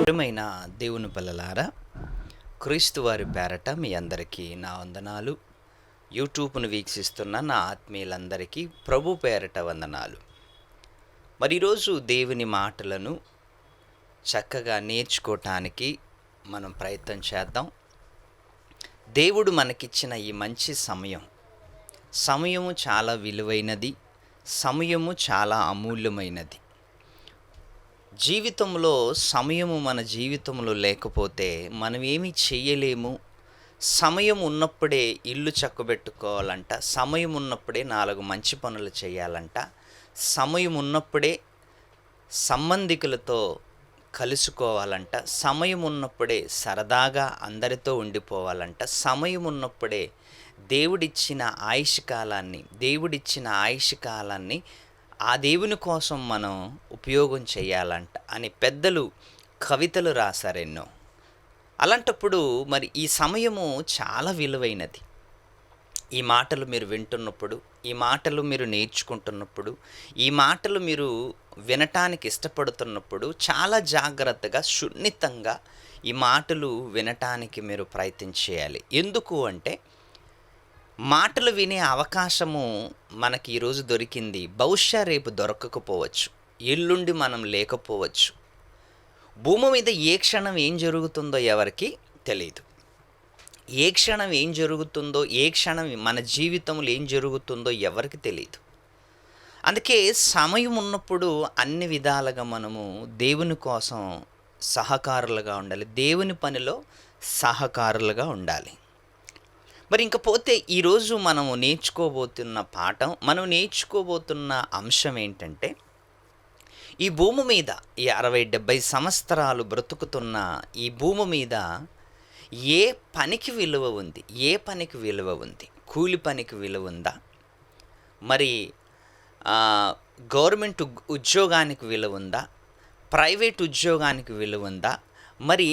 ప్రియమైన దేవుని పిల్లలారా, క్రీస్తు వారి పేరట మీ అందరికీ నా వందనాలు. యూట్యూబ్ను వీక్షిస్తున్న నా ఆత్మీయులందరికీ ప్రభు పేరట వందనాలు. మరి ఈరోజు దేవుని మాటలను చక్కగా నేర్చుకోవటానికి మనం ప్రయత్నం చేద్దాం. దేవుడు మనకిచ్చిన ఈ మంచి సమయము చాలా విలువైనది, సమయము చాలా అమూల్యమైనది. జీవితంలో సమయము మన జీవితంలో లేకపోతే మనం ఏమీ చేయలేము. సమయం ఉన్నప్పుడే ఇల్లు చక్కబెట్టుకోవాలంట, సమయం ఉన్నప్పుడే 4 మంచి పనులు చేయాలంట, సమయం ఉన్నప్పుడే సంబంధికులతో కలుసుకోవాలంట, సమయం ఉన్నప్పుడే సరదాగా అందరితో ఉండిపోవాలంట, సమయం ఉన్నప్పుడే దేవుడిచ్చిన ఆయుష్ కాలాన్ని ఆ దేవుని కోసం మనం ఉపయోగం చేయాలంట అని పెద్దలు కవితలు రాశారెన్నో. అలాంటప్పుడు మరి ఈ సమయము చాలా విలువైనది. ఈ మాటలు మీరు వింటున్నప్పుడు, ఈ మాటలు మీరు నేర్చుకుంటున్నప్పుడు, ఈ మాటలు మీరు వినటానికి ఇష్టపడుతున్నప్పుడు చాలా జాగ్రత్తగా, సున్నితంగా ఈ మాటలు వినటానికి మీరు ప్రయత్నం చేయాలి. ఎందుకు అంటే, మాటలు వినే అవకాశము మనకి ఈరోజు దొరికింది, బహుశా రేపు దొరకకపోవచ్చు, ఎల్లుండి మనం లేకపోవచ్చు. భూమి మీద ఏ క్షణం ఏం జరుగుతుందో ఎవరికి తెలియదు. ఏ క్షణం ఏం జరుగుతుందో, ఏ క్షణం మన జీవితంలో ఏం జరుగుతుందో ఎవరికి తెలియదు. అందుకే సమయం ఉన్నప్పుడు అన్ని విధాలుగా మనము దేవుని కోసం సహకారులుగా ఉండాలి, దేవుని పనిలో సహకారులుగా ఉండాలి. మరి ఇంకపోతే ఈరోజు మనము నేర్చుకోబోతున్న అంశం ఏంటంటే, ఈ భూమి మీద ఈ 60-70 సంవత్సరాలు బ్రతుకుతున్న ఈ భూమి మీద ఏ పనికి విలువ ఉంది? కూలి పనికి విలువ ఉందా? మరి గవర్నమెంట్ ఉద్యోగానికి విలువ ఉందా? ప్రైవేట్ ఉద్యోగానికి విలువ ఉందా? మరి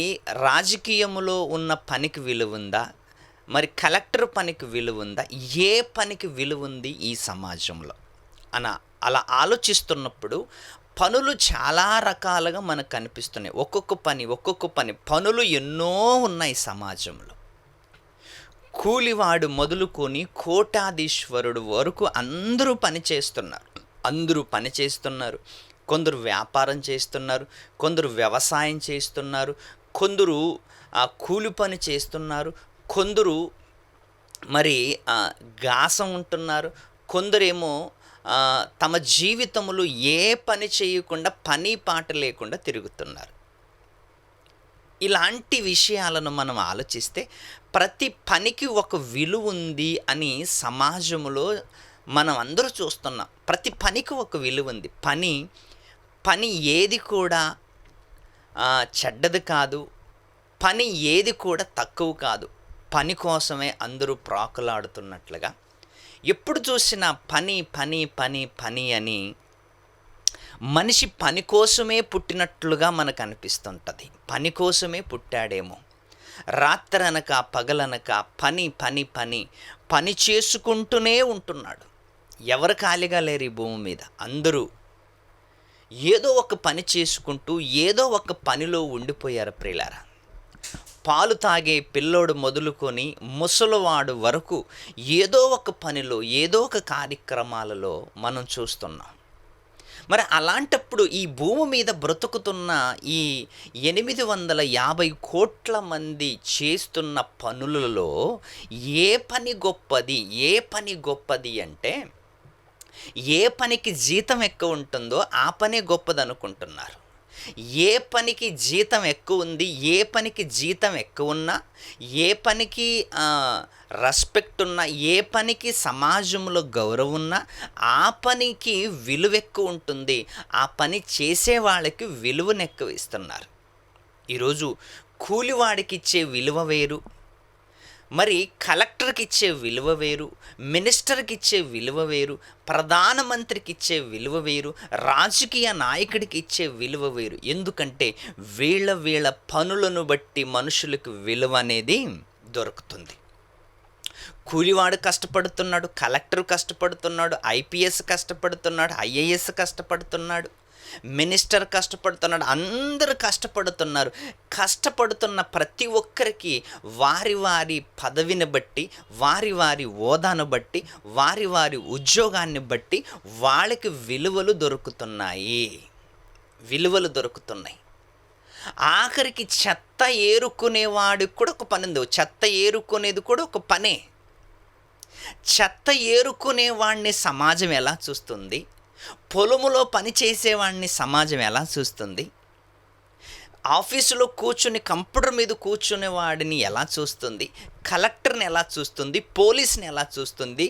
రాజకీయంలో ఉన్న పనికి విలువ ఉందా? మరి కలెక్టర్ పనికి విలువ ఉందా? ఏ పనికి విలువ ఉంది ఈ సమాజంలో అలా ఆలోచిస్తున్నప్పుడు పనులు చాలా రకాలుగా మనకు కనిపిస్తున్నాయి. ఒక్కొక్క పని పనులు ఎన్నో ఉన్నాయి సమాజంలో. కూలివాడు మొదలుకొని కోటాధీశ్వరుడు వరకు అందరూ పని చేస్తున్నారు. కొందరు వ్యాపారం చేస్తున్నారు, కొందరు వ్యవసాయం చేస్తున్నారు, కొందరు కూలి పని చేస్తున్నారు, కొందరు మరి గాసం ఉంటున్నారు, కొందరేమో తమ జీవితంలో ఏ పని చేయకుండా, పని పాట లేకుండా తిరుగుతున్నారు. ఇలాంటి విషయాలను మనం ఆలోచిస్తే ప్రతి పనికి ఒక విలువ ఉంది అని సమాజంలో మనం అందరూ చూస్తున్నాం. ప్రతి పనికి ఒక విలువ ఉంది. పని ఏది కూడా చెడ్డది కాదు, పని ఏది కూడా తక్కువ కాదు. పని కోసమే అందరూ ప్రాకులాడుతున్నట్లుగా, ఎప్పుడు చూసినా పని అని మనిషి పని కోసమే పుట్టినట్లుగా మనకు అనిపిస్తుంటుంది. పని కోసమే పుట్టాడేమో. రాత్రనక పగలనక పని చేసుకుంటూనే ఉంటున్నాడు. ఎవరు ఖాళీగా లేరు ఈ భూమి మీద. అందరూ ఏదో ఒక పని చేసుకుంటూ ఏదో ఒక పనిలో ఉండిపోయారు ప్రియులారా. పాలు తాగే పిల్లోడు మొదలుకొని ముసలివాడు వరకు ఏదో ఒక పనిలో, ఏదో ఒక కార్యక్రమాలలో మనం చూస్తున్నాం. మరి అలాంటప్పుడు ఈ భూమి మీద బ్రతుకుతున్న ఈ 850 కోట్ల మంది చేస్తున్న పనులలో ఏ పని గొప్పది అంటే, ఏ పనికి జీతం ఎక్కువ ఉంటుందో ఆ పనే గొప్పది అనుకుంటున్నారు. ఏ పనికి జీతం ఎక్కువ ఉంది, ఏ పనికి జీతం ఎక్కువ ఉన్నా, ఏ పనికి రెస్పెక్ట్ ఉన్నా, ఏ పనికి సమాజంలో గౌరవం ఉన్నా ఆ పనికి విలువ ఎక్కువ ఉంటుంది. ఆ పని చేసే వాళ్ళకి విలువను ఎక్కువ ఇస్తున్నారు. ఈరోజు కూలివాడికి ఇచ్చే విలువ వేరు, మరి కలెక్టర్కి ఇచ్చే విలువ వేరు, మినిస్టర్కి ఇచ్చే విలువ వేరు, ప్రధానమంత్రికి ఇచ్చే విలువ వేరు, రాజకీయ నాయకుడికి ఇచ్చే విలువ వేరు. ఎందుకంటే వీళ్ళ పనులను బట్టి మనుషులకు విలువ అనేది దొరుకుతుంది. కూలివాడు కష్టపడుతున్నాడు, కలెక్టర్ కష్టపడుతున్నాడు, ఐపీఎస్ కష్టపడుతున్నాడు, ఐఏఎస్ కష్టపడుతున్నాడు, మినిస్టర్ కష్టపడుతున్నాడు, అందరూ కష్టపడుతున్నారు. కష్టపడుతున్న ప్రతి ఒక్కరికి వారి వారి పదవిని బట్టి, వారి వారి హోదాను బట్టి, వారి వారి ఉద్యోగాన్ని బట్టి వాళ్ళకి విలువలు దొరుకుతున్నాయి. ఆఖరికి చెత్త ఏరుకునేవాడికి కూడా ఒక పని ఉంది. చెత్త ఏరుకునేది కూడా ఒక పనే. చెత్త ఏరుకునేవాడిని సమాజం ఎలా చూస్తుంది? పొలములో పని చేసేవాడిని సమాజం ఎలా చూస్తుంది? ఆఫీసులో కూర్చుని కంప్యూటర్ మీద కూర్చునే వాడిని ఎలా చూస్తుంది? కలెక్టర్ని ఎలా చూస్తుంది? పోలీస్ని ఎలా చూస్తుంది?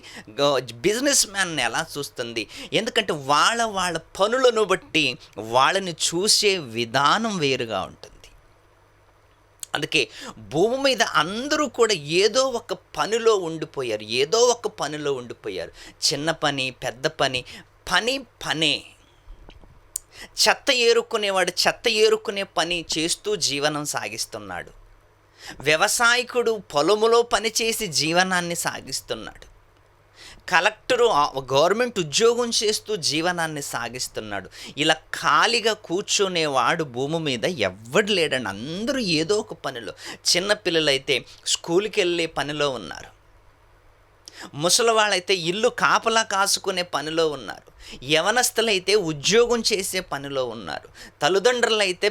బిజినెస్ మ్యాన్ని ఎలా చూస్తుంది? ఎందుకంటే వాళ్ళ పనులను బట్టి వాళ్ళని చూసే విధానం వేరుగా ఉంటుంది. అందుకే భూమి మీద అందరూ కూడా ఏదో ఒక పనిలో ఉండిపోయారు. చిన్న పని, పెద్ద పని, పనే. చెత్త ఏరుకునేవాడు చెత్త ఏరుకునే పని చేస్తూ జీవనం సాగిస్తున్నాడు. వ్యవసాయకుడు పొలములో పనిచేసి జీవనాన్ని సాగిస్తున్నాడు. కలెక్టరు గవర్నమెంట్ ఉద్యోగం చేస్తూ జీవనాన్ని సాగిస్తున్నాడు. ఇలా ఖాళీగా కూర్చునేవాడు భూమి మీద ఎవ్వడు లేడండి. అందరూ ఏదో ఒక పనిలో. చిన్నపిల్లలైతే స్కూల్కి వెళ్ళే పనిలో ఉన్నారు. ముసలివాళ్ళైతే ఇల్లు కాపలా కాసుకునే పనిలో ఉన్నారు. యవనస్తులైతే ఉద్యోగం చేసే పనిలో ఉన్నారు. తల్లిదండ్రులైతే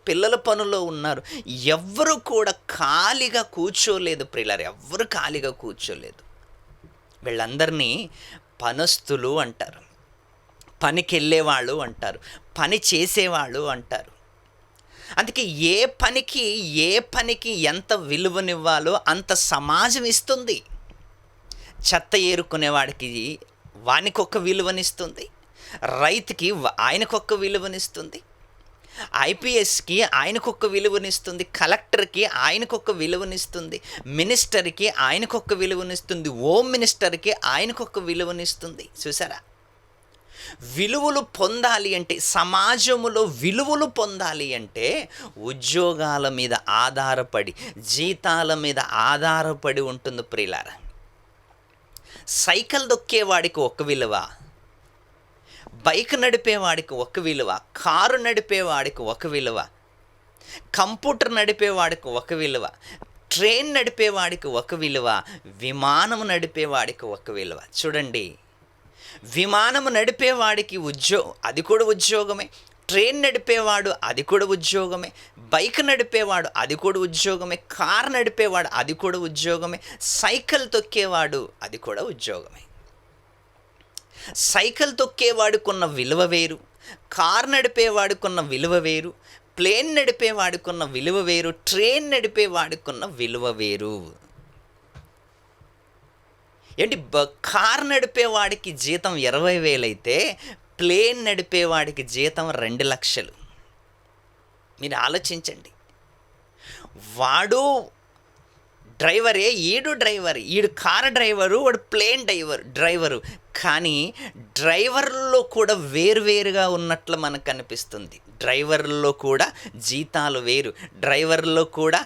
పిల్లల పనిలో ఉన్నారు. ఎవ్వరు కూడా ఖాళీగా కూర్చోలేదు ప్రియులారా, ఎవ్వరు ఖాళీగా కూర్చోలేదు. వీళ్ళందరినీ పనస్తులు అంటారు, పనికి వెళ్ళేవాళ్ళు అంటారు, పని చేసేవాళ్ళు అంటారు. అందుకే ఏ పనికి ఎంత విలువనివ్వాలో అంత సమాజం ఇస్తుంది. చెత్త ఏరుకునేవాడికి వానికొక విలువనిస్తుంది, రైతుకి ఆయనకొక విలువనిస్తుంది, ఐపీఎస్కి ఆయనకొక విలువనిస్తుంది, కలెక్టర్కి ఆయనకొక విలువనిస్తుంది, మినిస్టర్కి ఆయనకొక విలువనిస్తుంది, హోమ్ మినిస్టర్కి ఆయనకొక విలువనిస్తుంది. చూసారా? విలువలు పొందాలి అంటే, సమాజంలో విలువలు పొందాలి అంటే ఉద్యోగాల మీద ఆధారపడి, జీతాల మీద ఆధారపడి ఉంటుంది ప్రియులారా. సైకిల్ దొక్కేవాడికి ఒక విలువ, బైక్ నడిపేవాడికి ఒక విలువ, కారు నడిపేవాడికి ఒక విలువ, కంప్యూటర్ నడిపేవాడికి ఒక విలువ, ట్రైన్ నడిపేవాడికి ఒక విలువ, విమానం నడిపేవాడికి ఒక విలువ. చూడండి, విమానం నడిపేవాడికి అది కూడా ఉద్యోగమే, ట్రైన్ నడిపేవాడు అది కూడా ఉద్యోగమే, బైక్ నడిపేవాడు అది కూడా ఉద్యోగమే, కార్ నడిపేవాడు అది కూడా ఉద్యోగమే, సైకిల్ తొక్కేవాడు అది కూడా ఉద్యోగమే. సైకిల్ తొక్కేవాడుకున్న విలువ వేరు, కార్ నడిపేవాడుకున్న విలువ వేరు, ప్లేన్ నడిపేవాడుకున్న విలువ వేరు, ట్రైన్ నడిపేవాడుకున్న విలువ వేరు. ఏంటి, కార్ నడిపేవాడికి జీతం 20,000 అయితే ప్లేన్ నడిపేవాడికి జీతం 2 లక్షలు. మీరు ఆలోచించండి. వాడు డ్రైవరే, ఈడు కార్ డ్రైవరు, వాడు ప్లేన్ డ్రైవరు. కానీ డ్రైవర్లో కూడా వేరువేరుగా ఉన్నట్లు మనకు అనిపిస్తుంది. డ్రైవర్లో కూడా జీతాలు వేరు, డ్రైవర్లో కూడా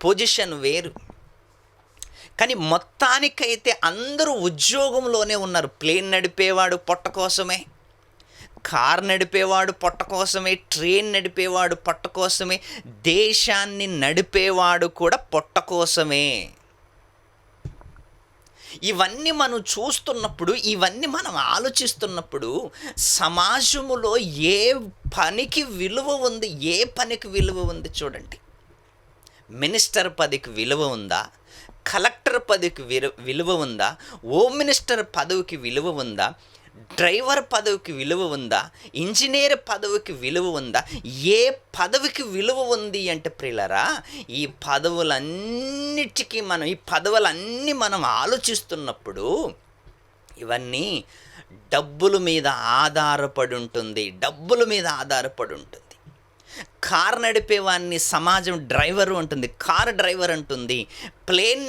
పొజిషన్ వేరు. కానీ మొత్తానికైతే అందరూ ఉద్యోగంలోనే ఉన్నారు. ప్లేన్ నడిపేవాడు పొట్ట కోసమే, కార్ నడిపేవాడు పొట్ట కోసమే, ట్రైన్ నడిపేవాడు పొట్ట కోసమే, దేశాన్ని నడిపేవాడు కూడా పొట్ట కోసమే. ఇవన్నీ మనం చూస్తున్నప్పుడు, ఇవన్నీ మనం ఆలోచిస్తున్నప్పుడు సమాజంలో ఏ పనికి విలువ ఉంది చూడండి. మినిస్టర్ పదవికి విలువ ఉందా? కలెక్టర్ పదవికి విలువ ఉందా? హోమ్ మినిస్టర్ పదవికి విలువ ఉందా? డ్రైవర్ పదవికి విలువ ఉందా? ఇంజనీర్ పదవికి విలువ ఉందా? ఏ పదవికి విలువ ఉంది అంటే ప్రియులారా, ఈ పదవులన్నీ మనం ఆలోచిస్తున్నప్పుడు ఇవన్నీ డబ్బుల మీద ఆధారపడి ఉంటుంది. కార్ నడిపేవాడిని సమాజం డ్రైవరు అంటుంది, కార్ డ్రైవర్ అంటుంది. ప్లేన్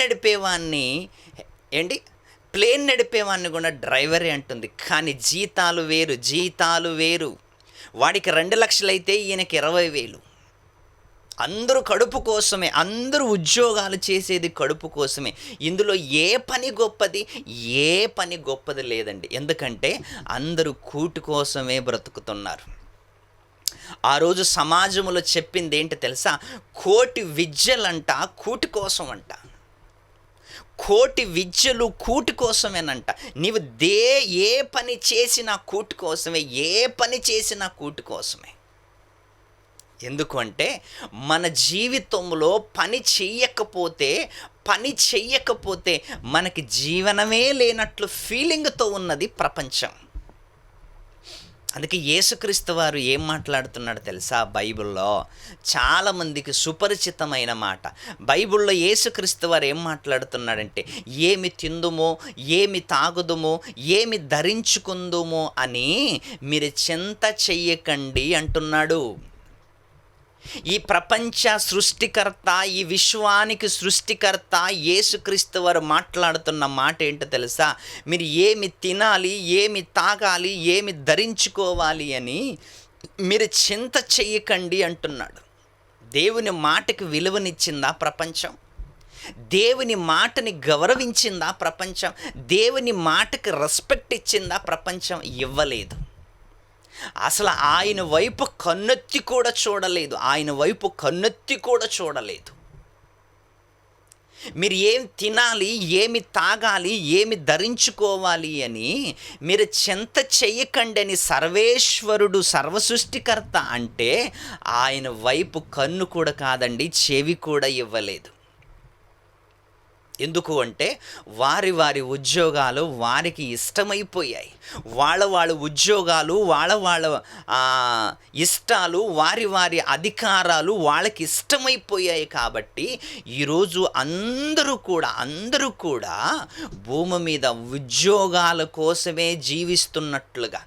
నడిపేవాడిని కూడా డ్రైవరే అంటుంది. కానీ జీతాలు వేరు. వాడికి 2 లక్షలు అయితే ఈయనకి 20,000. అందరూ కడుపు కోసమే, అందరూ ఉద్యోగాలు చేసేది కడుపు కోసమే. ఇందులో ఏ పని గొప్పది? ఏ పని గొప్పది లేదండి. ఎందుకంటే అందరూ కూటి కోసమే బ్రతుకుతున్నారు. ఆ రోజు సమాజంలో చెప్పింది ఏంటి తెలుసా? కోటి విద్యలంట కూటి కోసం అంట. కోటి విద్యలు కూటి కోసమేనంట. నీవు ఏ పని చేసినా కూటి కోసమే, ఏ పని చేసినా కూటి కోసమే. ఎందుకు అంటే మన జీవితంలో పని చెయ్యకపోతే మనకి జీవనమే లేనట్లు ఫీలింగ్తో ఉన్నది ప్రపంచం. అందుకే యేసుక్రీస్తు వారు ఏం మాట్లాడుతున్నాడు తెలుసా? బైబిల్లో చాలామందికి సుపరిచితమైన మాట. బైబిల్లో యేసుక్రీస్తు వారు ఏం మాట్లాడుతున్నాడంటే, ఏమి తిందుమో, ఏమి తాగుదుమో, ఏమి ధరించుకుందుమో అని మీరు చింత చెయ్యకండి అంటున్నాడు. ఈ ప్రపంచ సృష్టికర్త, ఈ విశ్వానికి సృష్టికర్త యేసుక్రీస్తు వారు మాట్లాడుతున్న మాట ఏంటో తెలుసా? మీరు ఏమి తినాలి, ఏమి తాగాలి, ఏమి ధరించుకోవాలి అని మీరు చింత చెయ్యకండి అంటున్నాడు. దేవుని మాటకి విలువనిచ్చిందా ప్రపంచం? దేవుని మాటని గౌరవించిందా ప్రపంచం? దేవుని మాటకి రెస్పెక్ట్ ఇచ్చిందా ప్రపంచం? ఇవ్వలేదు. అసలు ఆయన వైపు కన్నెత్తి కూడా చూడలేదు. మీరు ఏం తినాలి, ఏమి తాగాలి, ఏమి ధరించుకోవాలి అని మీరు చింత చెయ్యకండి అని సర్వేశ్వరుడు, సర్వసృష్టికర్త అంటే ఆయన వైపు కన్ను కూడా కాదండి, చెవి కూడా ఇవ్వలేదు. ఎందుకు అంటే వారి ఉద్యోగాలు వారికి ఇష్టమైపోయాయి. వాళ్ళ ఉద్యోగాలు, వాళ్ళ ఇష్టాలు, వారి అధికారాలు వాళ్ళకి ఇష్టమైపోయాయి. కాబట్టి ఈరోజు అందరూ కూడా భూమి మీద ఉద్యోగాల కోసమే జీవిస్తున్నట్లుగా,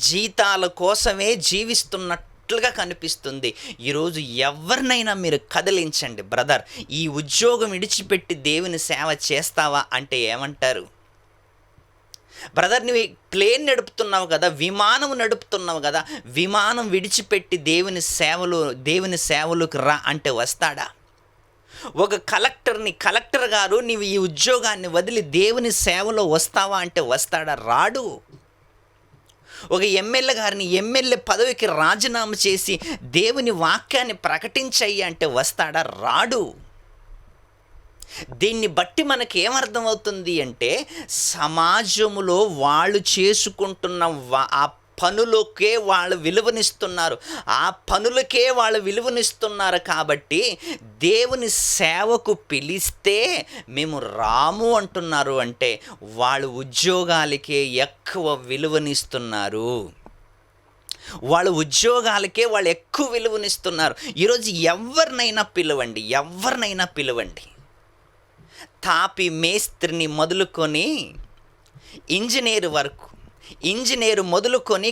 జీతాల కోసమే జీవిస్తున్నట్లుగా కనిపిస్తుంది. ఈరోజు ఎవరినైనా మీరు కదిలించండి, బ్రదర్ ఈ ఉద్యోగం విడిచిపెట్టి దేవుని సేవ చేస్తావా అంటే ఏమంటారు? బ్రదర్ నువ్వు ప్లేన్ నడుపుతున్నావు కదా, విమానం నడుపుతున్నావు కదా, విమానం విడిచిపెట్టి దేవుని సేవలోకి రా అంటే వస్తాడా? ఒక కలెక్టర్ గారు నీవు ఈ ఉద్యోగాన్ని వదిలి దేవుని సేవలో వస్తావా అంటే వస్తాడా? రాడు. ఒక ఎమ్మెల్యే పదవికి రాజీనామా చేసి దేవుని వాక్యాన్ని ప్రకటించయ్య అంటే వస్తాడా? రాడు. దీన్ని బట్టి మనకి ఏమర్థమవుతుంది అంటే సమాజములో వాళ్ళు చేసుకుంటున్న ఆ పనులకే వాళ్ళు విలువనిస్తున్నారు. కాబట్టి దేవుని సేవకు పిలిస్తే మేము రాము అంటున్నారు. అంటే వాళ్ళు ఉద్యోగాలకే ఎక్కువ విలువనిస్తున్నారు. వాళ్ళు ఎక్కువ విలువనిస్తున్నారు. ఈరోజు ఎవరినైనా పిలవండి, తాపి మేస్త్రిని మొదలుకొని ఇంజనీర్ మొదలుకొని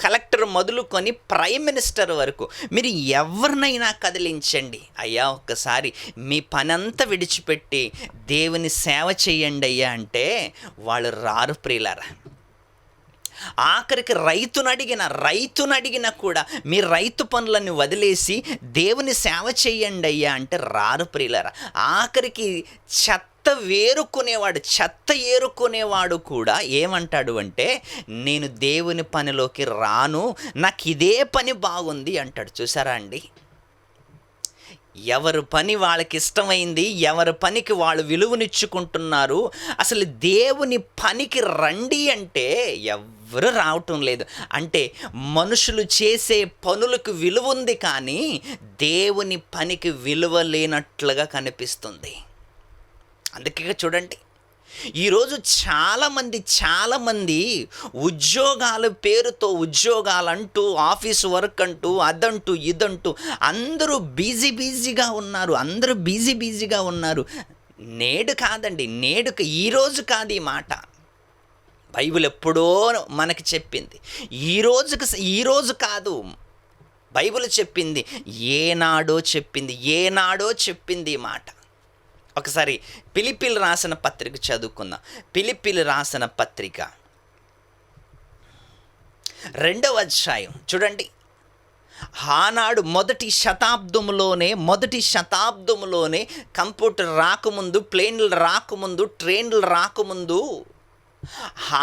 కలెక్టర్ మొదలుకొని ప్రైమ్ మినిస్టర్ వరకు మీరు ఎవరినైనా కదిలించండి. అయ్యా ఒక్కసారి మీ పనంతా విడిచిపెట్టి దేవుని సేవ చేయండి అయ్యా అంటే వాళ్ళు రారు ప్రియులారా. ఆఖరికి రైతునడిగినా కూడా మీ రైతు పనులను వదిలేసి దేవుని సేవ చేయండి అయ్యా అంటే రారు ప్రియులారా. ఆఖరికి చెత్త ఏరుకునేవాడు కూడా ఏమంటాడు అంటే నేను దేవుని పనిలోకి రాను, నాకు ఇదే పని బాగుంది అంటాడు. చూసారా అండి, ఎవరి పని వాళ్ళకి ఇష్టమైంది, ఎవరి పనికి వాళ్ళు విలువనిచ్చుకుంటున్నారు. అసలు దేవుని పనికి రండి అంటే ఎవరు రావటం లేదు. అంటే మనుషులు చేసే పనులకు విలువ ఉంది, కానీ దేవుని పనికి విలువ లేనట్లుగా కనిపిస్తుంది. అందుకే చూడండి, ఈరోజు చాలామంది ఉద్యోగాల పేరుతో ఉద్యోగాలంటూ, ఆఫీస్ వర్క్ అంటూ, అదంటూ ఇదంటూ అందరూ బిజీగా ఉన్నారు. ఈరోజు కాదు ఈ మాట. బైబిల్ ఎప్పుడో మనకి చెప్పింది. ఈరోజు కాదు, బైబిల్ చెప్పింది ఏనాడో చెప్పింది ఈ మాట. ఒకసారి ఫిలిప్పీలు రాసిన పత్రిక చదువుకుందాం. ఫిలిప్పీలు రాసిన పత్రిక 2వ అధ్యాయం చూడండి. ఆనాడు మొదటి శతాబ్దంలోనే కంప్యూటర్ రాకముందు, ప్లేన్లు రాకముందు, ట్రైన్లు రాకముందు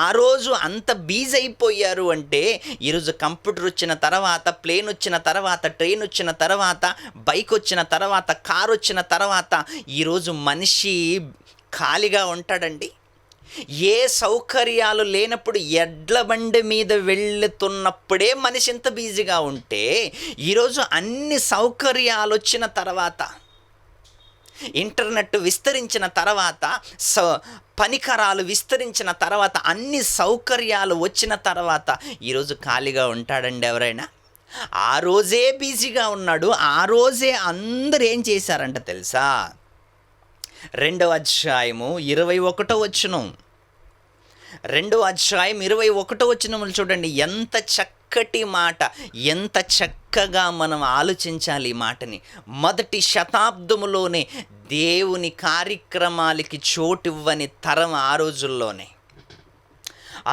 ఆ రోజు అంత బిజీ అయిపోయారు అంటే, ఈరోజు కంప్యూటర్ వచ్చిన తర్వాత, ప్లేన్ వచ్చిన తర్వాత, ట్రైన్ వచ్చిన తర్వాత, బైక్ వచ్చిన తర్వాత, కారు వచ్చిన తర్వాత ఈరోజు మనిషి ఖాళీగా ఉంటాడండి? ఏ సౌకర్యాలు లేనప్పుడు ఎడ్ల బండి మీద వెళ్తున్నప్పుడే మనిషి ఎంత బిజీగా ఉంటే, ఈరోజు అన్ని సౌకర్యాలు వచ్చిన తర్వాత, ఇంటర్నెట్ విస్తరించిన తర్వాత, పనికరాలు విస్తరించిన తర్వాత, అన్ని సౌకర్యాలు వచ్చిన తర్వాత ఈరోజు ఖాళీగా ఉంటాడండి ఎవరైనా? ఆ రోజే బిజీగా ఉన్నాడు. ఆ రోజే అందరూ ఏం చేశారంట తెలుసా? 2వ అధ్యాయము 21వ వచనం, 2వ అధ్యాయం 21వ వచనములు చూడండి. ఎంత చక్కటి మాట, ఎంత చక్కగా మనం ఆలోచించాలి ఈ మాటని. మొదటి శతాబ్దములోనే దేవుని కార్యక్రమాలకి చోటివ్వని తరం ఆ రోజుల్లోనే.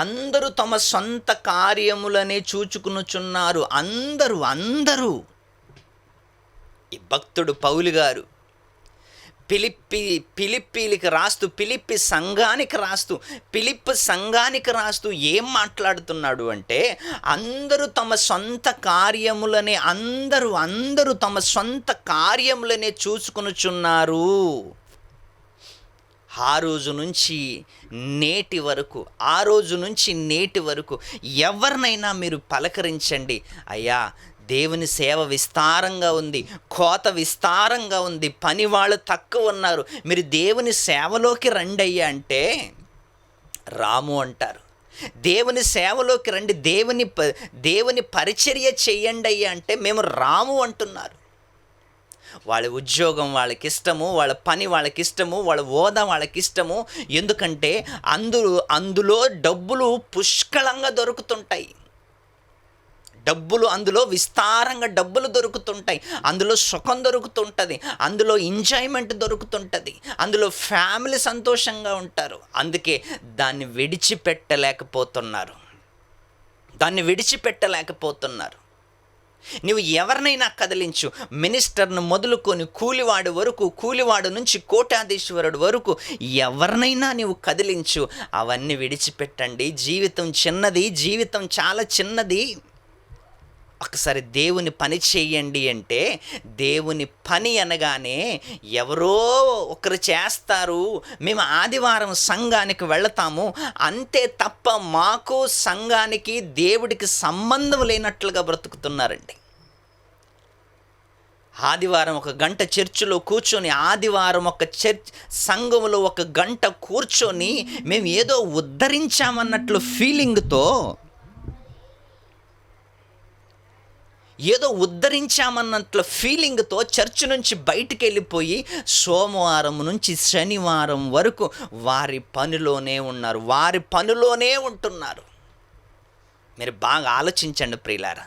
అందరూ తమ సొంత కార్యములనే చూచుకునుచున్నారు. అందరూ. ఈ భక్తుడు పౌలు గారు ఫిలిప్పీలకి రాస్తూ, ఫిలిప్పి సంఘానికి రాస్తూ ఏం మాట్లాడుతున్నాడు అంటే, అందరూ తమ సొంత కార్యములనే అందరూ తమ సొంత కార్యములనే చూసుకొనుచున్నారు. ఆ రోజు నుంచి నేటి వరకు ఎవరినైనా మీరు పలకరించండి, అయ్యా దేవుని సేవ విస్తారంగా ఉంది, కోత విస్తారంగా ఉంది, పని వాళ్ళు తక్కువ ఉన్నారు, మీరు దేవుని సేవలోకి రండి అయ్యా అంటే రాము అంటారు. దేవుని సేవలోకి రండి, దేవుని పరిచర్య చెయ్యండి అయ్యా అంటే మేము రాము అంటున్నారు. వాళ్ళ ఉద్యోగం వాళ్ళకిష్టము, వాళ్ళ పని వాళ్ళకిష్టము, వాళ్ళ హోదా వాళ్ళకిష్టము. ఎందుకంటే అందులో డబ్బులు పుష్కలంగా దొరుకుతుంటాయి. అందులో విస్తారంగా డబ్బులు దొరుకుతుంటాయి, అందులో సుఖం దొరుకుతుంటుంది, అందులో ఎంజాయ్మెంట్ దొరుకుతుంటుంది, అందులో ఫ్యామిలీ సంతోషంగా ఉంటారు. అందుకే దాన్ని విడిచిపెట్టలేకపోతున్నారు. నువ్వు ఎవరినైనా కదిలించు, మినిస్టర్ను మొదలుకొని కూలివాడు నుంచి కోటాధీశ్వరుడు వరకు ఎవరినైనా నువ్వు కదిలించు, అవన్నీ విడిచిపెట్టండి. జీవితం చిన్నది, జీవితం చాలా చిన్నది. ఒకసారి దేవుని పని చేయండి అంటే, దేవుని పని అనగానే ఎవరో ఒకరు చేస్తారు, మేము ఆదివారం సంఘానికి వెళతాము అంతే తప్ప మాకు సంఘానికి దేవుడికి సంబంధం లేనట్లుగా బ్రతుకుతున్నారండి. ఆదివారం 1 గంట చర్చిలో కూర్చొని, ఆదివారం సంఘంలో 1 గంట కూర్చొని మేము ఏదో ఉద్ధరించామన్నట్లు ఫీలింగ్తో చర్చ్ నుంచి బయటికి వెళ్ళిపోయి సోమవారం నుంచి శనివారం వరకు వారి పనిలోనే ఉంటున్నారు. మీరు బాగా ఆలోచించండి ప్రియులారా.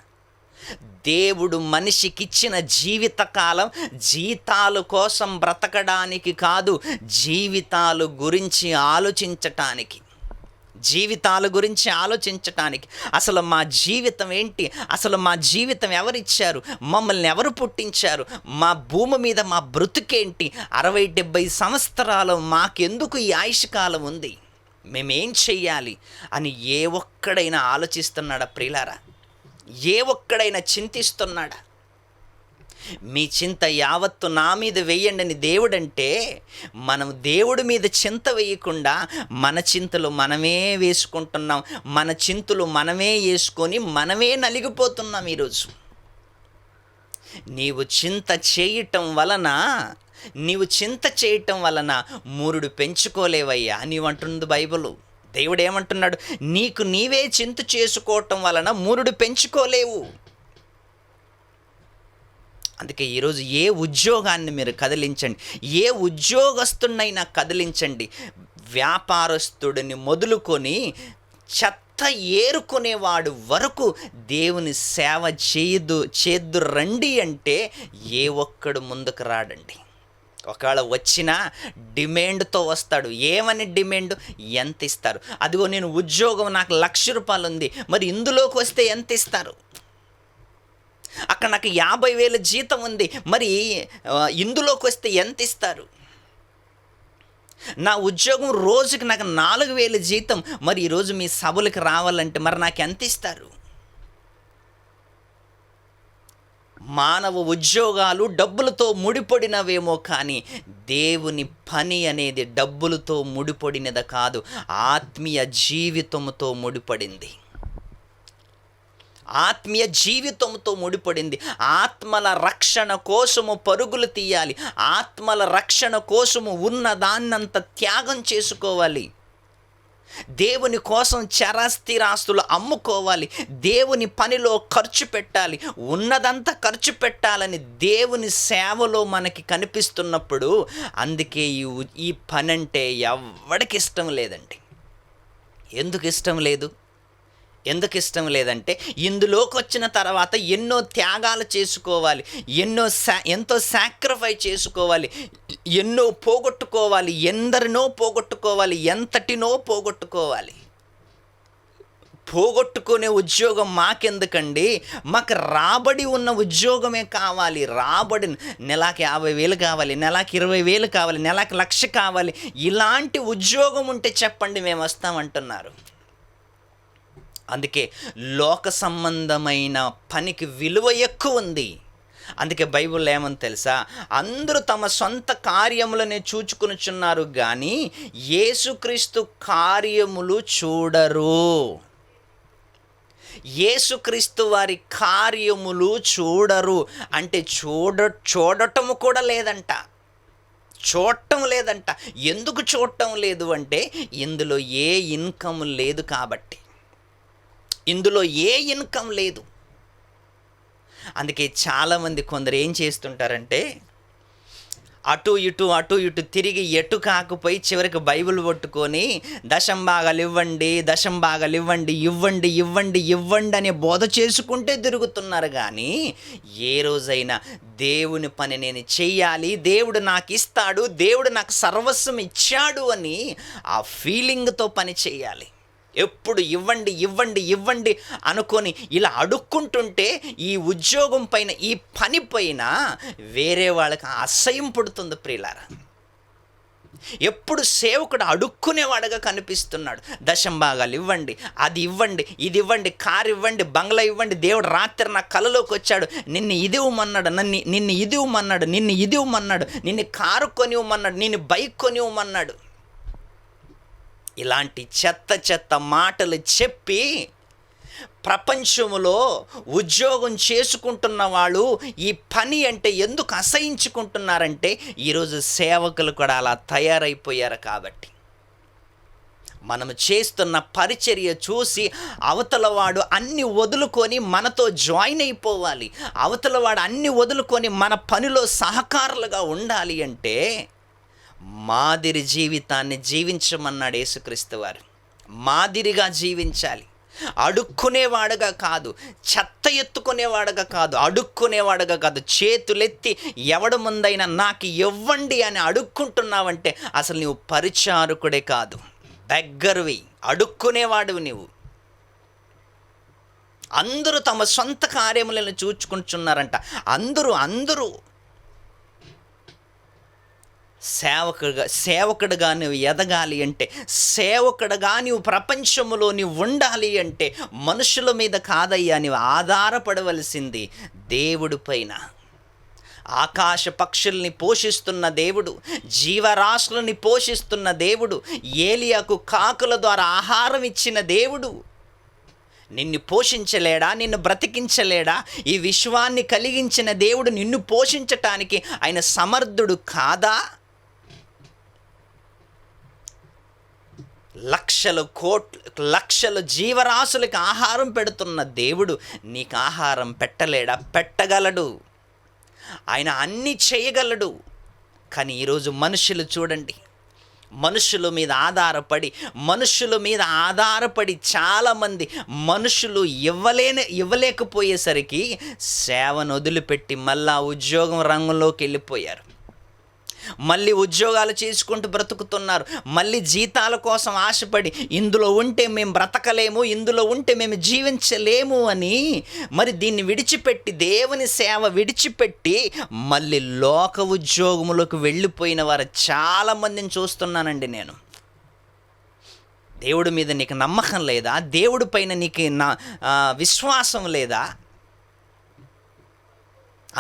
దేవుడు మనిషికిచ్చిన జీవితకాలం జీతాల కోసం బ్రతకడానికి కాదు, జీవితాల గురించి ఆలోచించటానికి. అసలు మా జీవితం ఏంటి, అసలు మా జీవితం ఎవరిచ్చారు, మమ్మల్ని ఎవరు పుట్టించారు, మా భూమి మీద మా బ్రతుకేంటి, 60-70 సంవత్సరాలు మాకెందుకు ఈ ఆయుష్కాలం ఉంది, మేమేం చెయ్యాలి అని ఏ ఒక్కడైనా ఆలోచిస్తున్నాడా ప్రియులారా? ఏ ఒక్కడైనా చింతిస్తున్నాడా? మీ చింత యావత్తు నా మీద వేయండి అని దేవుడంటే, మనం దేవుడి మీద చింత వేయకుండా మన చింతలు మనమే వేసుకుంటున్నాం, మన చింతలు మనమే వేసుకొని మనమే నలిగిపోతున్నాం. ఈరోజు నీవు చింత చేయటం వలన మూరుడు పెంచుకోలేవయ్యా నీవంటుంది బైబిలు. దేవుడు ఏమంటున్నాడు? నీకు నీవే చింత చేసుకోవటం వలన మూరుడు పెంచుకోలేవు. అందుకే ఈరోజు ఏ ఉద్యోగాన్ని మీరు కదిలించండి, ఏ ఉద్యోగస్తున్నైనా కదిలించండి. వ్యాపారస్తుడిని మొదలుకొని చెత్త ఏరుకునేవాడు వరకు దేవుని సేవ చేద్దు రండి అంటే ఏ ఒక్కడు ముందుకు రాడండి. ఒకవేళ వచ్చినా డిమాండ్తో వస్తాడు. ఏమని డిమాండ్? ఎంత ఇస్తారు? అదిగో నేను ఉద్యోగం, నాకు 1,00,000 రూపాయలు ఉంది, మరి ఇందులోకి వస్తే ఎంత ఇస్తారు? అక్కడ నాకు 50,000 జీతం ఉంది, మరి ఇందులోకి వస్తే ఎంత ఇస్తారు? నా ఉద్యోగం రోజుకి నాకు 4,000 జీతం, మరి ఈరోజు మీ సభలకు రావాలంటే మరి నాకు ఎంత ఇస్తారు? మానవ ఉద్యోగాలు డబ్బులతో ముడిపడినవేమో, కానీ దేవుని పని అనేది డబ్బులతో ముడిపడినది కాదు, ఆత్మీయ జీవితంతో ముడిపడింది. ఆత్మీయ జీవితంతో ముడిపడింది. ఆత్మల రక్షణ కోసము పరుగులు తీయాలి. ఆత్మల రక్షణ కోసము ఉన్నదాన్నంత త్యాగం చేసుకోవాలి. దేవుని కోసం చరాస్థిరాస్తులు అమ్ముకోవాలి. దేవుని పనిలో ఖర్చు పెట్టాలి. ఉన్నదంతా ఖర్చు పెట్టాలని దేవుని సేవలో మనకి కనిపిస్తున్నప్పుడు, అందుకే ఈ పని అంటే ఎవడికి ఇష్టం లేదండి. ఎందుకు ఇష్టం లేదు? ఎందుకు ఇష్టం లేదంటే, ఇందులోకి వచ్చిన తర్వాత ఎన్నో త్యాగాలు చేసుకోవాలి, ఎంతో సాక్రిఫైస్ చేసుకోవాలి, ఎన్నో పోగొట్టుకోవాలి, ఎందరినో పోగొట్టుకోవాలి, ఎంతటినో పోగొట్టుకోవాలి. పోగొట్టుకునే ఉద్యోగం మాకెందుకండి? మాకు రాబడి ఉన్న ఉద్యోగమే కావాలి. రాబడి నెలకి 50,000 కావాలి, నెలకి 20,000 కావాలి, నెలకి 1,00,000 కావాలి. ఇలాంటి ఉద్యోగం ఉంటే చెప్పండి, మేము వస్తామంటున్నారు. అందుకే లోక సంబంధమైన పనికి విలువ ఎక్కువ ఉంది. అందుకే బైబిల్లో ఏమని తెలుసా? అందరూ తమ సొంత కార్యములనే చూచుకొనుచున్నారు కానీ యేసుక్రీస్తు కార్యములు చూడరు. యేసుక్రీస్తు వారి కార్యములు చూడరు అంటే చూడటము కూడా లేదంట, చూడటం లేదంట. ఎందుకు చూడటం లేదు అంటే, ఇందులో ఏ ఇన్కమ్ లేదు కాబట్టి. ఇందులో ఏ ఇన్కమ్ లేదు. అందుకే చాలామంది కొందరు ఏం చేస్తుంటారంటే, అటు ఇటు తిరిగి ఎటు కాకపోయి చివరికి బైబిల్ పట్టుకొని దశంభాగాలు ఇవ్వండి, దశంభాగాలు ఇవ్వండి, ఇవ్వండి ఇవ్వండి ఇవ్వండి అనే బోధ చేసుకుంటే తిరుగుతున్నారు. కానీ ఏ రోజైనా దేవుని పని నేను చెయ్యాలి, దేవుడు నాకు ఇస్తాడు, దేవుడు నాకు సర్వస్వం ఇచ్చాడు అని ఆ ఫీలింగ్తో పని చేయాలి. ఎప్పుడు ఇవ్వండి ఇవ్వండి ఇవ్వండి అనుకొని ఇలా అడుక్కుంటుంటే ఈ ఉద్యోగం పైన, ఈ పని పైన వేరే వాళ్ళకి అసహ్యం పుడుతుంది ప్రియులారా. ఎప్పుడు సేవకుడు అడుక్కునేవాడుగా కనిపిస్తున్నాడు. దశంభాగాలు ఇవ్వండి, అది ఇవ్వండి, ఇది ఇవ్వండి, కారు ఇవ్వండి, బంగ్లా ఇవ్వండి. దేవుడు రాత్రి నా కలలోకి వచ్చాడు, నిన్ను ఇది ఇవ్వమన్నాడు, నిన్ను ఇది ఇవ్వమన్నాడు, నిన్ను ఇది ఇవ్వమన్నాడు, నిన్ను కారు కొనివ్వమన్నాడు, నిన్ను బైక్ కొనివ్వమన్నాడు. ఇలాంటి చెత్త మాటలు చెప్పి ప్రపంచంలో ఉద్యోగం చేసుకుంటున్న వాళ్ళు ఈ పని అంటే ఎందుకు అసహించుకుంటున్నారంటే, ఈరోజు సేవకులు కూడా అలా తయారైపోయారు కాబట్టి. మనము చేస్తున్న పరిచర్య చూసి అవతలవాడు అన్ని వదులుకొని మనతో జాయిన్ అయిపోవాలి, అవతలవాడు అన్ని వదులుకొని మన పనిలో సహకారులుగా ఉండాలి అంటే మాదిరి జీవితాన్ని జీవించమన్నాడు యేసుక్రీస్తు వారు. మాదిరిగా జీవించాలి. అడుక్కునేవాడుగా కాదు, చెత్త ఎత్తుకునేవాడుగా కాదు, అడుక్కునేవాడుగా కాదు. చేతులెత్తి ఎవడు ముందైనా నాకు ఇవ్వండి అని అడుక్కుంటున్నావంటే అసలు నువ్వు పరిచారకుడే కాదు, బెగ్గర్వి, అడుక్కునేవాడు నువ్వు. అందరూ తమ సొంత కార్యములను చూచుకుంటున్నారంట. అందరూ సేవకుడుగా నువ్వు ఎదగాలి అంటే, సేవకుడుగా నువ్వు ప్రపంచంలో నువ్వు ఉండాలి అంటే మనుషుల మీద కాదయ్యా నువ్వు ఆధారపడవలసింది దేవుడి పైన. ఆకాశ పక్షుల్ని పోషిస్తున్న దేవుడు, జీవరాశులని పోషిస్తున్న దేవుడు, ఏలియాకు కాకుల ద్వారా ఆహారం ఇచ్చిన దేవుడు నిన్ను పోషించలేడా? నిన్ను బ్రతికించలేడా? ఈ విశ్వాన్ని కలిగించిన దేవుడు నిన్ను పోషించటానికి ఆయన సమర్థుడు కాదా? లక్షల జీవరాశులకు ఆహారం పెడుతున్న దేవుడు నీకు ఆహారం పెట్టలేడా? పెట్టగలడు. ఆయన అన్నీ చేయగలడు. కానీ ఈరోజు మనుషులు చూడండి, మనుషుల మీద ఆధారపడి చాలామంది మనుషులు ఇవ్వలేకపోయేసరికి సేవను వదిలిపెట్టి మళ్ళా ఉద్యోగం రంగంలోకి వెళ్ళిపోయారు. మళ్ళీ ఉద్యోగాలు చేసుకుంటూ బ్రతుకుతున్నారు. మళ్ళీ జీతాల కోసం ఆశపడి ఇందులో ఉంటే మేము బ్రతకలేము, ఇందులో ఉంటే మేము జీవించలేము అని మరి దీన్ని విడిచిపెట్టి, దేవుని సేవ విడిచిపెట్టి మళ్ళీ లోక ఉద్యోగములకు వెళ్ళిపోయిన వారు చాలామందిని చూస్తున్నానండి నేను. దేవుడి మీద నీకు నమ్మకం లేదా? దేవుడి పైన నీకు విశ్వాసం లేదా?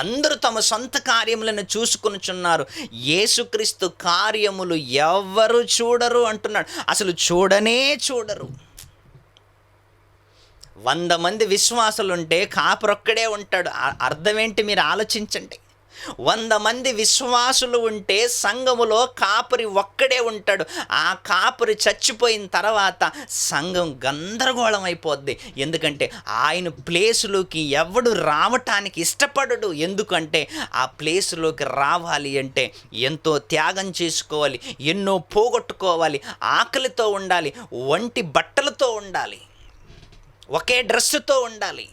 అందరూ తమ సొంత కార్యములను చూసుకొనుచున్నారు, యేసుక్రీస్తు కార్యములు ఎవరు చూడరు అంటున్నాడు. అసలు చూడనే చూడరు. 100 మంది విశ్వాసులుంటే కాపరొక్కడే ఉంటాడు. అర్థం ఏంటి మీరు ఆలోచించండి. 100 మంది విశ్వాసులు ఉంటే సంఘములో కాపరి ఒక్కడే ఉంటాడు. ఆ కాపరి చచ్చిపోయిన తర్వాత సంఘం గందరగోళం అయిపోద్ది. ఎందుకంటే ఆయన ప్లేసులోకి ఎవడు రావటానికి ఇష్టపడడు. ఎందుకంటే ఆ ప్లేసులోకి రావాలి అంటే ఎంతో త్యాగం చేసుకోవాలి, ఎన్నో పోగొట్టుకోవాలి, ఆకలితో ఉండాలి, ఒంటి బట్టలతో ఉండాలి, ఒకే డ్రెస్సుతో ఉండాలి,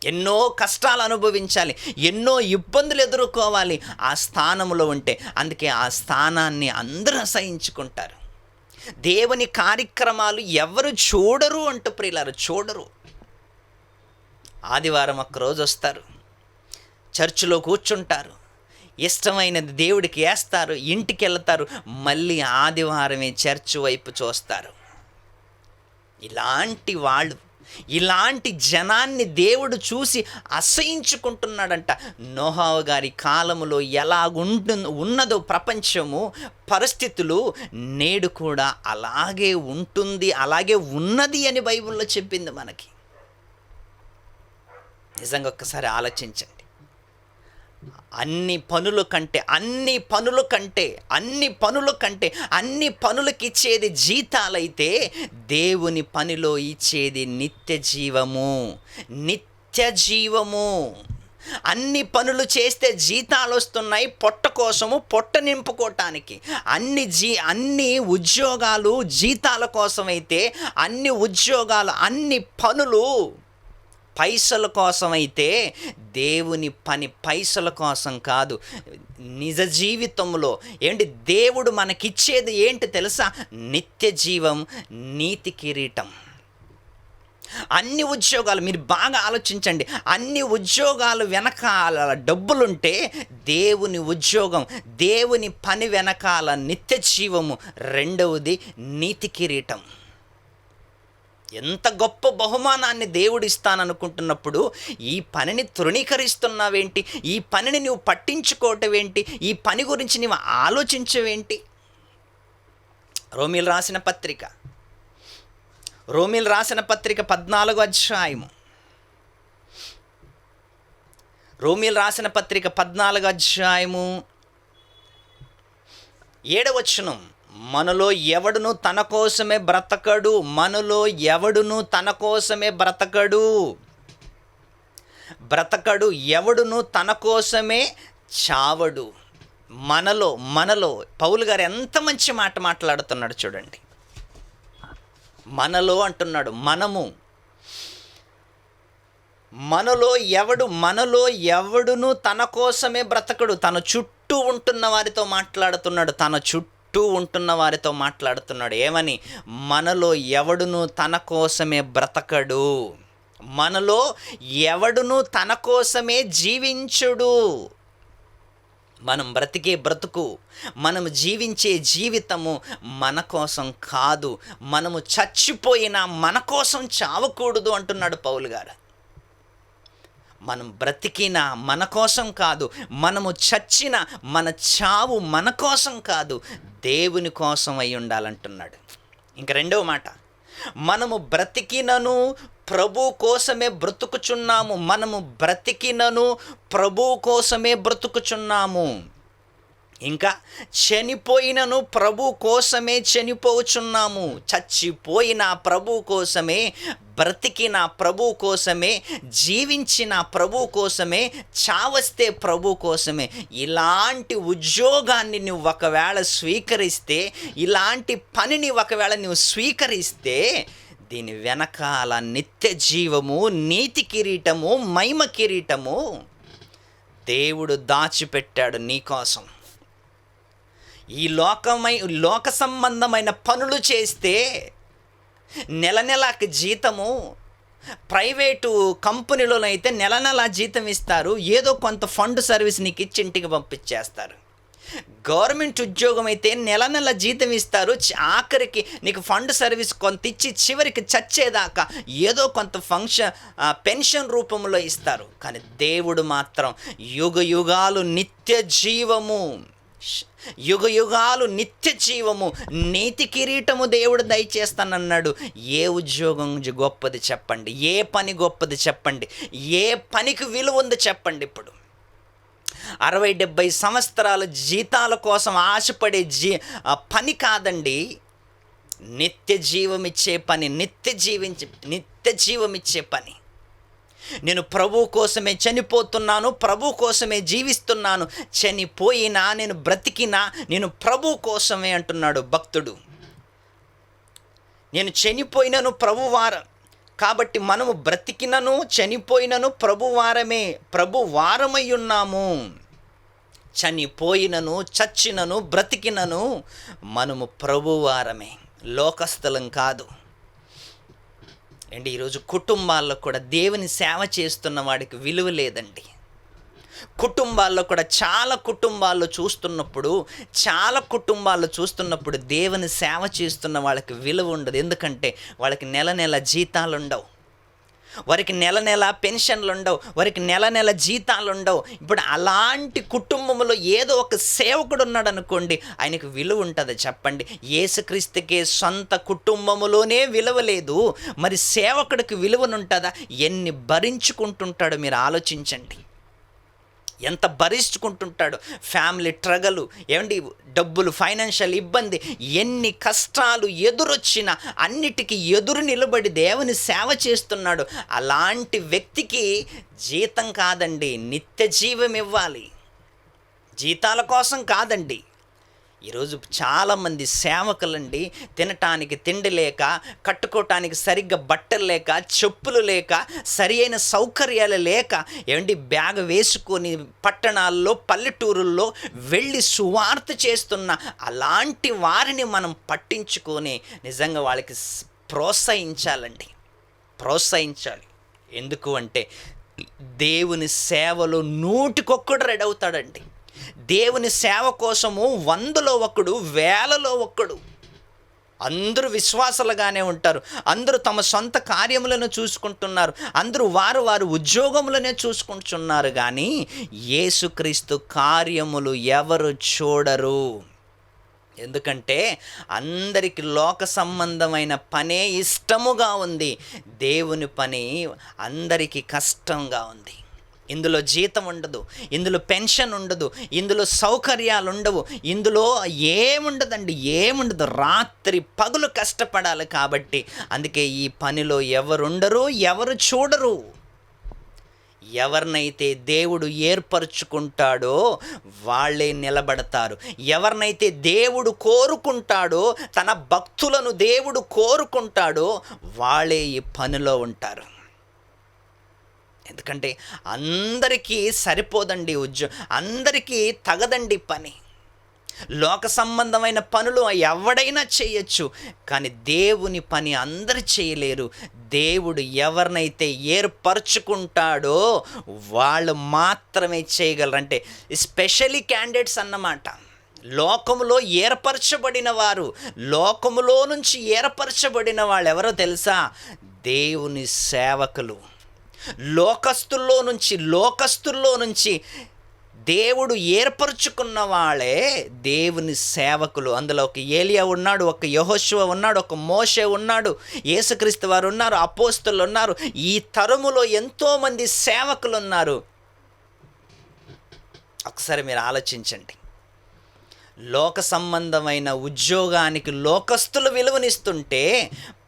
ఎన్నో కష్టాలు అనుభవించాలి, ఎన్నో ఇబ్బందులు ఎదుర్కోవాలి ఆ స్థానంలో ఉంటే. అందుకే ఆ స్థానాన్ని అందరూ అసహించుకుంటారు. దేవుని కార్యక్రమాలు ఎవరు చూడరు అంటూ ప్రియులారు, చూడరు. ఆదివారం ఒక్కరోజు వస్తారు, చర్చిలో కూర్చుంటారు, ఇష్టమైనది దేవుడికి వేస్తారు, ఇంటికి వెళ్తారు, మళ్ళీ ఆదివారమే చర్చ్ వైపు చూస్తారు. ఇలాంటి జనాన్ని దేవుడు చూసి అసహించుకుంటున్నాడంట. నోహా గారి కాలములో ఉన్నదో ప్రపంచము పరిస్థితులు నేడు కూడా అలాగే ఉంటుంది, అలాగే ఉన్నది అని బైబిల్లో చెప్పింది మనకి. నిజంగా ఒక్కసారి ఆలోచించండి. అన్ని పనులకి ఇచ్చేది జీతాలైతే దేవుని పనిలో ఇచ్చేది నిత్య జీవము. అన్ని పనులు చేస్తే జీతాలు వస్తున్నాయి పొట్ట కోసము, పొట్ట నింపుకోవటానికి. అన్ని ఉద్యోగాలు జీతాల కోసమైతే, అన్ని ఉద్యోగాలు, అన్ని పనులు పైసల కోసమైతే, దేవుని పని పైసల కోసం కాదు. నిజ జీవితంలో దేవుడు మనకిచ్చేది ఏంటి తెలుసా? నిత్య జీవం, నీతి కిరీటం. అన్ని ఉద్యోగాలు మీరు బాగా ఆలోచించండి. అన్ని ఉద్యోగాలు వెనకాల డబ్బులుంటే దేవుని ఉద్యోగం, దేవుని పని వెనకాల నిత్య జీవము, రెండవది నీతి కిరీటం. ఎంత గొప్ప బహుమానాన్ని దేవుడు ఇస్తాననుకుంటున్నప్పుడు ఈ పనిని తృణీకరిస్తున్నావేంటి? ఈ పనిని నువ్వు పట్టించుకోవటం ఏంటి? ఈ పని గురించి నువ్వు ఆలోచించవేంటి? రోమీలు రాసిన పత్రిక 14వ అధ్యాయము. రోమీలు రాసిన పత్రిక 14వ అధ్యాయము 7వ వచనం. మనలో ఎవడును తన కోసమే బ్రతకడు. ఎవడును తన కోసమే చావడు. మనలో పౌలు గారు ఎంత మంచి మాట మాట్లాడుతున్నాడు చూడండి. మనలో అంటున్నాడు, మనలో ఎవడును తన కోసమే బ్రతకడు. తన చుట్టూ ఉంటున్న వారితో మాట్లాడుతున్నాడు. ఏమని? మనలో ఎవడును తన కోసమే బ్రతకడు, మనలో ఎవడును తన కోసమే జీవించుడు. మనం బ్రతికే బ్రతుకు, మనము జీవించే జీవితము మన కోసం కాదు. మనము చచ్చిపోయినా మన కోసం చావకూడదు అంటున్నాడు పౌలు గారు. మనం బ్రతికిన మన కోసం కాదు, మనము చచ్చిన మన చావు మన కోసం కాదు, దేవుని కోసం అయి ఉండాలంటున్నాడు. ఇంక రెండవ మాట, మనము బ్రతికినను ప్రభు కోసమే బ్రతుకుచున్నాము. ఇంకా చనిపోయినను ప్రభు కోసమే చనిపోచున్నాము. చచ్చిపోయిన ప్రభు కోసమే, బ్రతికిన ప్రభు కోసమే, జీవించిన ప్రభు కోసమే, చావస్తే ప్రభు కోసమే. ఇలాంటి ఉద్యోగాన్ని నువ్వు ఒకవేళ స్వీకరిస్తే, ఇలాంటి పనిని ఒకవేళ నువ్వు స్వీకరిస్తే, దీని వెనకాల నిత్య జీవము, నీతి కిరీటము, మహిమ కిరీటము దేవుడు దాచిపెట్టాడు నీకోసం. ఈ లోక సంబంధమైన పనులు చేస్తే నెల నెలకి జీతము, ప్రైవేటు కంపెనీలోనైతే నెల నెల జీతం ఇస్తారు, ఏదో కొంత ఫండ్ సర్వీస్ నీకు ఇచ్చి ఇంటికి పంపించేస్తారు. గవర్నమెంట్ ఉద్యోగం అయితే నెల నెల జీతం ఇస్తారు, ఆఖరికి నీకు ఫండ్ సర్వీస్ కొంత ఇచ్చి చివరికి చచ్చేదాకా ఏదో కొంత పెన్షన్ రూపంలో ఇస్తారు. కానీ దేవుడు మాత్రం యుగ యుగాలు నిత్య జీవము, యుగ యుగాలు నిత్య జీవము, నీతి కిరీటము దేవుడు దయచేస్తానన్నాడు. ఏ ఉద్యోగం గొప్పది చెప్పండి? ఏ పని గొప్పది చెప్పండి? ఏ పనికి విలువ ఉంది చెప్పండి? ఇప్పుడు 60-70 సంవత్సరాల జీతాల కోసం ఆశపడే పని కాదండి, నిత్య జీవమిచ్చే పని, నిత్య జీవమిచ్చే పని. నేను ప్రభు కోసమే చనిపోతున్నాను, ప్రభు కోసమే జీవిస్తున్నాను, చనిపోయినా నేను బ్రతికినా నేను ప్రభు కోసమే అంటున్నాడు భక్తుడు. నేను చనిపోయినను ప్రభువారం కాబట్టి మనము బ్రతికినను చనిపోయినను ప్రభువారమై ఉన్నాము. చనిపోయినను చచ్చినను బ్రతికినను మనము ప్రభువారమే, లోకస్థలం కాదు. అండి ఈరోజు కుటుంబాల్లో కూడా దేవుని సేవ చేస్తున్న వాడికి విలువ లేదండి. కుటుంబాల్లో కూడా చాలా కుటుంబాల్లో చూస్తున్నప్పుడు దేవుని సేవ చేస్తున్న వాళ్ళకి విలువ ఉండదు. ఎందుకంటే వాళ్ళకి నెల నెల జీతాలు ఉండవు, వారికి నెల నెల పెన్షన్లు ఉండవు, వారికి నెల నెల జీతాలు ఉండవు. ఇప్పుడు అలాంటి కుటుంబంలో ఏదో ఒక సేవకుడు ఉన్నాడు అనుకోండి, ఆయనకు విలువ ఉంటుంది చెప్పండి? యేసుక్రీస్తుకే సొంత కుటుంబములోనే విలువ లేదు, మరి సేవకుడికి విలువనుంటుందా? ఎన్ని భరించుకుంటుంటాడో మీరు ఆలోచించండి. ఎంత భరించుకుంటుంటాడు, ఫ్యామిలీ ట్రగలు, ఏమండి డబ్బులు, ఫైనాన్షియల్ ఇబ్బంది, ఎన్ని కష్టాలు ఎదురొచ్చినా అన్నిటికీ ఎదురు నిలబడి దేవుని సేవ చేస్తున్నాడు. అలాంటి వ్యక్తికి జీతం కాదండి, నిత్య జీవం ఇవ్వాలి, జీతాల కోసం కాదండి. ఈరోజు చాలామంది సేవకులండి తినటానికి తిండి లేక, కట్టుకోవటానికి సరిగ్గా బట్టలు లేక, చెప్పులు లేక, సరి అయిన సౌకర్యాలు లేక, ఏమండి బ్యాగ్ వేసుకొని పట్టణాల్లో పల్లెటూరుల్లో వెళ్ళి సువార్త చేస్తున్న అలాంటి వారిని మనం పట్టించుకొని నిజంగా వాళ్ళకి ప్రోత్సహించాలి. ఎందుకు అంటే దేవుని సేవలో 100కి రెడీ అవుతాడండి. దేవుని సేవ కోసము 100లో 1, 1000లో 1. అందరూ విశ్వాసాలుగానే ఉంటారు, అందరూ తమ సొంత కార్యములను చూసుకుంటున్నారు, అందరూ వారు ఉద్యోగములనే చూసుకుంటున్నారు. కానీ యేసుక్రీస్తు కార్యములు ఎవరు చూడరు. ఎందుకంటే అందరికి లోక సంబంధమైన పనే ఇష్టముగా ఉంది, దేవుని పని అందరికీ కష్టంగా ఉంది. ఇందులో జీతం ఉండదు, ఇందులో పెన్షన్ ఉండదు, ఇందులో సౌకర్యాలు ఉండవు, ఇందులో ఏముండదు. రాత్రి పగలు కష్టపడాలి. కాబట్టి అందుకే ఈ పనిలో ఎవరుండరు, ఎవరు చూడరు. ఎవరినైతే దేవుడు ఏర్పరచుకుంటాడో వాళ్ళే నిలబడతారు. ఎవరినైతే దేవుడు కోరుకుంటాడో, తన భక్తులను దేవుడు కోరుకుంటాడో వాళ్ళే ఈ పనిలో ఉంటారు. ఎందుకంటే అందరికీ సరిపోదండి అందరికీ తగదండి పని. లోక సంబంధమైన పనులు ఎవడైనా చేయొచ్చు, కానీ దేవుని పని అందరు చేయలేరు. దేవుడు ఎవరినైతే ఏర్పరచుకుంటాడో వాళ్ళు మాత్రమే చేయగలరు. అంటే స్పెషలీ క్యాండిడేట్స్ అన్నమాట. లోకములో ఏర్పరచబడిన వారు, లోకములో నుంచి ఏర్పరచబడిన వాళ్ళు ఎవరో తెలుసా? దేవుని సేవకులు. లోకస్తుల్లో నుంచి దేవుడు ఏర్పరచుకున్న వాళ్ళే దేవుని సేవకులు. అందులో ఒక ఏలియా ఉన్నాడు, ఒక యెహోషువ ఉన్నాడు, ఒక మోషే ఉన్నాడు, యేసుక్రీస్తు వారు ఉన్నారు, అపోస్తలులు ఉన్నారు. ఈ తరములో ఎంతోమంది సేవకులు ఉన్నారు. ఒకసారి మీరు ఆలోచించండి. లోక సంబంధమైన ఉద్యోగానికి లోకస్తులు విలువనిస్తుంటే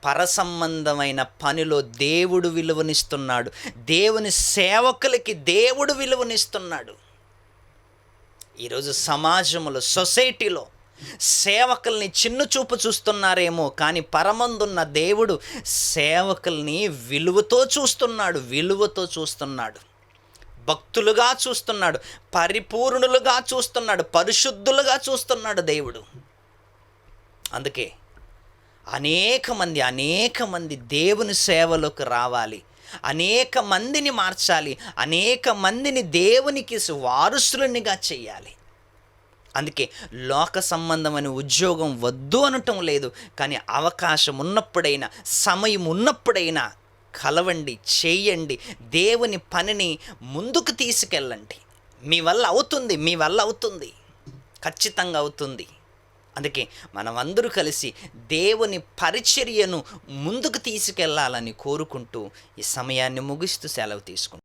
పర సంబంధమైన పనిలో దేవుడు విలువనిస్తున్నాడు. దేవుని సేవకులకి దేవుడు విలువనిస్తున్నాడు. ఈరోజు సమాజంలో, సొసైటీలో సేవకుల్ని చిన్న చూపు చూస్తున్నారేమో, కానీ పరమందున్న దేవుడు సేవకుల్ని విలువతో చూస్తున్నాడు. భక్తులుగా చూస్తున్నాడు, పరిపూర్ణులుగా చూస్తున్నాడు, పరిశుద్ధులుగా చూస్తున్నాడు దేవుడు. అందుకే అనేక మంది దేవుని సేవలోకి రావాలి, అనేక మందిని మార్చాలి, అనేక మందిని దేవునికి వారసులనిగా చేయాలి. అందుకే లోక సంబంధమైన ఉద్యోగం వద్దు అనటం లేదు, కానీ అవకాశం ఉన్నప్పుడైనా, సమయం ఉన్నప్పుడైనా కలవండి, చేయండి, దేవుని పనిని ముందుకు తీసుకెళ్ళండి. మీ వల్ల అవుతుంది, ఖచ్చితంగా అవుతుంది. అందుకే మనమందరూ కలిసి దేవుని పరిచర్యను ముందుకు తీసుకెళ్లాలని కోరుకుంటూ ఈ సమయాన్ని ముగిస్తూ సెలవు తీసుకుంటాం.